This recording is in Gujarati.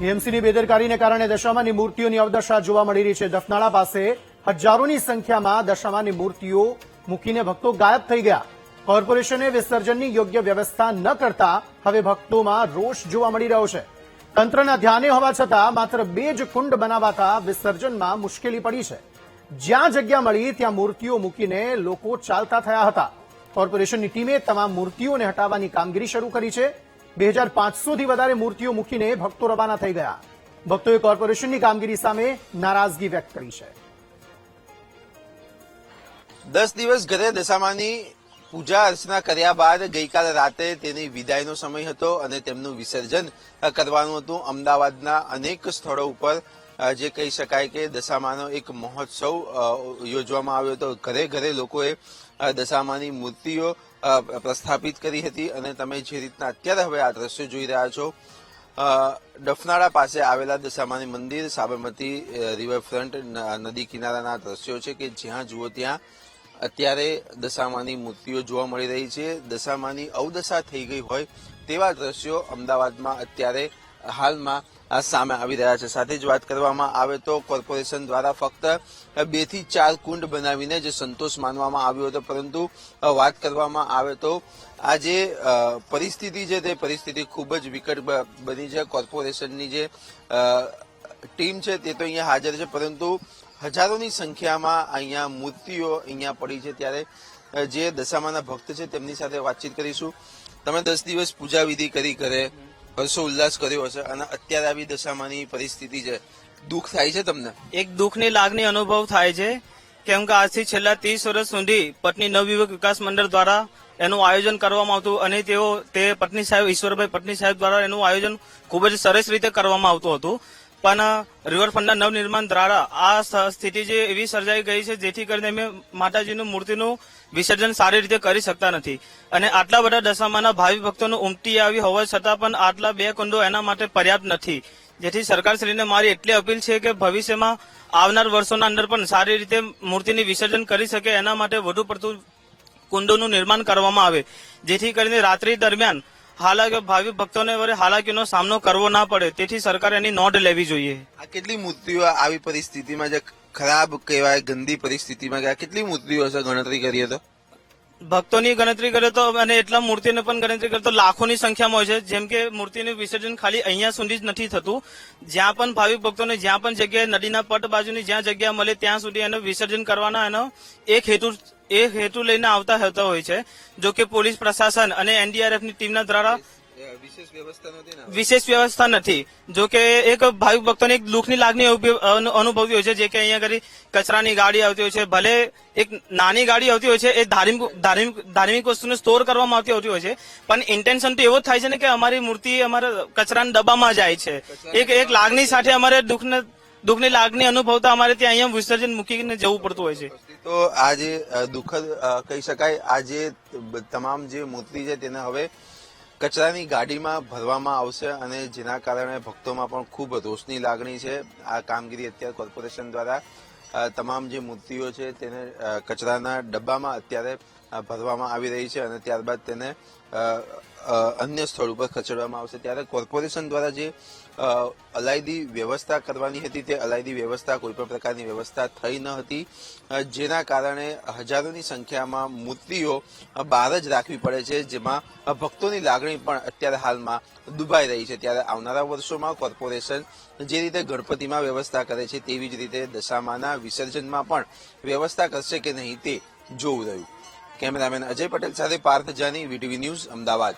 એએમસીની બેદરકારીને કારણે દશામાની મૂર્તિઓની અવદશા જોવા મળી રહી છે। દફનાળા પાસે હજારોની સંખ્યામાં દશામાની મૂર્તિઓ મૂકીને ભક્તો ગાયબ થઈ ગયા। કોર્પોરેશને વિસર્જનની યોગ્ય વ્યવસ્થા ન કરતા હવે ભક્તોમાં રોષ જોવા મળી રહ્યો છે। તંત્રના ધ્યાને હોવા છતાં માત્ર 2 જ કુંડ બનાવાતા વિસર્જનમાં મુશ્કેલી પડી છે। જ્યાં જગ્યા મળી ત્યાં મૂર્તિઓ મૂકીને લોકો ચાલતા થયા હતા। કોર્પોરેશનની ટીમે તમામ મૂર્તિઓને હટાવવાની કામગીરી શરૂ કરી છે। 2500થી વધારે મૂર્તિઓ મૂકીને ભક્તો રવાના થઈ ગયા। ભક્તોએ કોર્પોરેશનની કામગીરી સામે નારાજગી વ્યક્ત કરી છે। 10 દિવસ ઘરે દશામાની પૂજા અર્ચના કર્યા બાદ ગઈકાલે રાતે તેની વિદાયનો સમય હતો અને તેમનું વિસર્જન કરવાનું હતું। અમદાવાદના અનેક સ્થળો ઉપર જે કહી શકાય કે દશામાનો એક મહોત્સવ યોજવામાં આવ્યો હતો। ઘરે ઘરે લોકોએ દશામાની મૂર્તિઓ પ્રસ્થાપિત કરી હતી અને તમે જે રીતના અત્યારે હવે આ દ્રશ્યો જોઈ રહ્યા છો, ડફનાળા પાસે આવેલા દશામાની મંદિર, સાબરમતી રિવરફ્રન્ટ નદી કિનારાના દ્રશ્યો છે કે જ્યાં જુઓ ત્યાં અત્યારે દશામાની મૂર્તિઓ જોવા મળી રહી છે। દશામાની અવદશા થઈ ગઈ હોય તેવા દ્રશ્યો અમદાવાદમાં અત્યારે હાલમાં સામે આવી રહ્યા છે। સાથે જ વાત કરવામાં આવે તો કોર્પોરેશન દ્વારા ફક્ત 2 થી 4 કુંડ બનાવીને જે સંતોષ માનવામાં આવ્યો હતો, પરંતુ વાત કરવામાં આવે તો આ જે પરિસ્થિતિ છે તે પરિસ્થિતિ ખૂબ જ વિકટ બની છે। કોર્પોરેશનની જે ટીમ છે તે તો અહીંયા હાજર છે, પરંતુ હજારોની સંખ્યામાં અહીંયા મૂર્તિઓ અહીંયા પડી છે। ત્યારે જે દશામાના ભક્ત છે તેમની સાથે વાતચીત કરીશું। તમે 10 દિવસ પૂજા વિધિ કરી ઘરે, હર્ષો ઉલ્લાસ કર્યો હશે અને અત્યારે આવી દશામાની પરિસ્થિતિ છે, દુઃખ થાય છે તમને? એક દુઃખની લાગણી અનુભવ થાય છે, કેમ કે આજથી છેલ્લા 30 વર્ષ સુધી પટની નવયુવક વિકાસ મંડળ દ્વારા એનું આયોજન કરવામાં આવતું અને તે પટની સાહેબ ઈશ્વરભાઈ પટની સાહેબ દ્વારા એનું આયોજન ખૂબ જ સરસ રીતે કરવામાં આવતું હતું। પણ રિવરફ્રન્ટના નવનિર્માણ દ્વારા આ સ્થિતિ જે એવી સર્જાઈ ગઈ છે જેથી કરીને અમે માતાજીનું મૂર્તિનું વિસર્જન સારી રીતે કરી શકતા નથી અને આટલા બધા દશામાના ભાવિ ભક્તોનું ઉમટી આવી હોવા છતાં પણ આટલા 2 કુંડો એના માટે પર્યાપ્ત નથી। જેથી સરકારશ્રીને મારી એટલી અપીલ છે કે ભવિષ્યમાં આવનાર વર્ષોના અંદર પણ સારી રીતે મૂર્તિની વિસર્જન કરી શકે એના માટે વધુ પડતું કુંડોનું નિર્માણ કરવામાં આવે, જેથી કરીને રાત્રિ દરમિયાન ભાવિ ભક્તોને હાલાકીનો સામનો કરવો ના પડે। તેથી સરકારે એની નોંધ લેવી જોઈએ। આ કેટલી મૂર્તિઓ આવી પરિસ્થિતિમાં, જે ખરાબ કહેવાય ગંદી પરિસ્થિતિમાં ગયા, કેટલી મૂર્તિઓ હશે ગણતરી કરીએ તો? ભક્તોની ગણતરી કરે તો અને એટલા મૂર્તિની પણ ગણતરી કરે તો લાખોની સંખ્યામાં હોય છે। જેમ કે મૂર્તિનું વિસર્જન ખાલી અહીંયા સુધી જ નથી થતું, જ્યાં પણ ભાવિક ભક્તોને જ્યાં પણ જગ્યાએ નદીના પટ બાજુની જ્યાં જગ્યા મળે ત્યાં સુધી એનું વિસર્જન કરવાના એનો એક હેતુ લઈને આવતા હોય છે। જો કે પોલીસ પ્રશાસન અને એનડીઆરએફની ટીમના દ્વારા વિશેષ વ્યવસ્થા નથી। જો કે એક ભાવિક ભક્તોને એક દુઃખની લાગણી અનુભવતી હોય છે, જે કે અહીંયા કરી કચરાની ગાડી આવતી હોય છે, ભલે એક નાની ગાડી આવતી હોય છે, એ ધાર્મિક વસ્તુને સ્ટોર કરવામાં આવતી હોય છે, પણ ઇન્ટેન્શન તો એવો જ થાય છે ને કે અમારી મૂર્તિ અમારા કચરાના ડબ્બામાં જાય છે। એક લાગણી સાથે અમારે દુઃખની લાગણી અનુભવતા અમારે ત્યાં અહીંયા વિસર્જન મૂકીને જવું પડતું હોય છે। તો આ જે દુઃખદ કહી શકાય, આ જે તમામ જે મૂર્તિ છે તેને હવે કચરાની ગાડીમાં ભરવામાં આવશે અને જેના કારણે ભક્તોમાં પણ ખૂબ રોષની લાગણી છે। આ કામગીરી અત્યારે કોર્પોરેશન દ્વારા તમામ જે મૂર્તિઓ છે તેને કચરાના ડબ્બામાં અત્યારે ભરવામાં આવી રહી છે અને ત્યારબાદ તેને અન્ય સ્થળ ઉપર ખસેડવામાં આવશે। ત્યારે કોર્પોરેશન દ્વારા જે અલાયદી વ્યવસ્થા કરવાની હતી તે અલાયદી વ્યવસ્થા કોઈ પણ પ્રકારની વ્યવસ્થા થઈ ન હતી, જેના કારણે હજારોની સંખ્યામાં મૂર્તિઓ બહાર જ રાખવી પડે છે, જેમાં ભક્તોની લાગણી પણ અત્યારે હાલમાં દુભાઈ રહી છે। ત્યારે આવનારા વર્ષોમાં કોર્પોરેશન જે રીતે ગણપતિમાં વ્યવસ્થા કરે છે તેવી જ રીતે દશામાના વિસર્જનમાં પણ વ્યવસ્થા કરશે કે નહીં તે જોવું રહ્યું। કેમેરામેન અજય પટેલ સાથે પાર્થ જાની, વીટીવી ન્યૂઝ, અમદાવાદ।